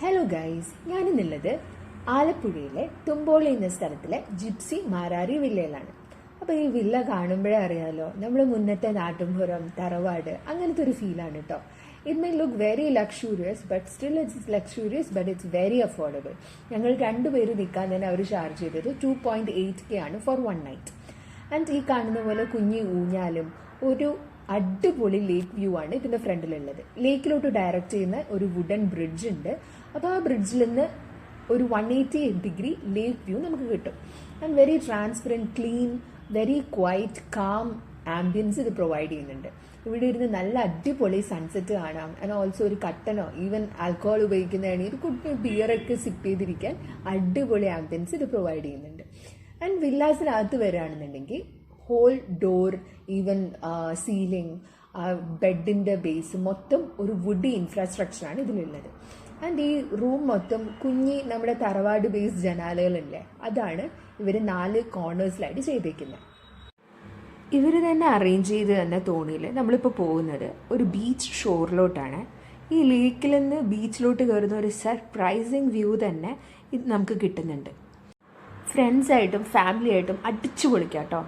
Hello guys, ഞാനിന്നുള്ളത് ആലപ്പുഴയിലെ തുമ്പോളി എന്ന സ്ഥലത്തിലെ gypsy Marari വില്ലയിലാണ്. അപ്പോൾ ഈ വില്ല കാണുമ്പോഴേ അറിയാലോ, നമ്മുടെ മുന്നത്തെ നാട്ടുംപുറം, തറവാട്, അങ്ങനത്തെ ഒരു ഫീലാണ് കേട്ടോ. It may look very luxurious, but still it's luxurious, but it's very affordable. ഞങ്ങൾ രണ്ടുപേര് നിൽക്കാൻ തന്നെ അവർ ചാർജ് ചെയ്തത് 2.8K ആണ് ഫോർ 1 നൈറ്റ്. ആൻഡ് ഈ കാണുന്ന പോലെ കുഞ്ഞി ഊഞ്ഞാലും ഒരു അടിപൊളി ലേക്ക് വ്യൂ ആണ് ഇതിന്റെ ഫ്രണ്ടിലുള്ളത്. ലേക്കിലോട്ട് ഡയറക്റ്റ് ചെയ്യുന്ന ഒരു വുഡൻ ബ്രിഡ്ജ് ഉണ്ട്. അപ്പോൾ ആ ബ്രിഡ്ജിൽ നിന്ന് ഒരു 180 ലേക്ക് വ്യൂ നമുക്ക് കിട്ടും. And very transparent, clean, very quite, calm ambience ഇത് പ്രൊവൈഡ് ചെയ്യുന്നുണ്ട്. ഇവിടെ ഇരുന്ന് നല്ല അടിപൊളി സൺസെറ്റ് കാണാം. ആൻഡ് ഓൾസോ ഒരു കട്ടനോ ഈവൻ ആൽക്കഹോൾ ഉപയോഗിക്കുന്നതാണെങ്കിൽ ഒരു കുട്ടി ബിയറൊക്കെ സിപ്പ് ചെയ്തിരിക്കാൻ അടിപൊളി ആംബിയൻസ് ഇത് പ്രൊവൈഡ് ചെയ്യുന്നുണ്ട്. ആൻഡ് വില്ലാസിനകത്ത് വരികയാണെന്നുണ്ടെങ്കിൽ ഹോൾ ഡോർ, ഈവൻ സീലിംഗ്, ബെഡിൻ്റെ ബേസ് മൊത്തം ഒരു വുഡി ഇൻഫ്രാസ്ട്രക്ചറാണ് ഇതിലുള്ളത്. ആൻഡ് ഈ റൂം മൊത്തം കുഞ്ഞി നമ്മുടെ തറവാട് ബേസ് ജനാലകളില്ലേ, അതാണ് ഇവർ 4 കോർണേഴ്സിലായിട്ട് ചെയ്തേക്കുന്നത്. ഇവർ തന്നെ അറേഞ്ച് ചെയ്ത് തന്ന തോണിയിൽ നമ്മളിപ്പോൾ പോകുന്നത് ഒരു ബീച്ച് ഷോറിലോട്ടാണ്. ഈ ലേക്കിൽ നിന്ന് ബീച്ചിലോട്ട് കയറുന്ന ഒരു സർപ്രൈസിങ് വ്യൂ തന്നെ ഇത് നമുക്ക് കിട്ടുന്നുണ്ട്. ഫ്രണ്ട്സായിട്ടും ഫാമിലിയായിട്ടും അടിച്ചു പൊളിക്കാം കേട്ടോ.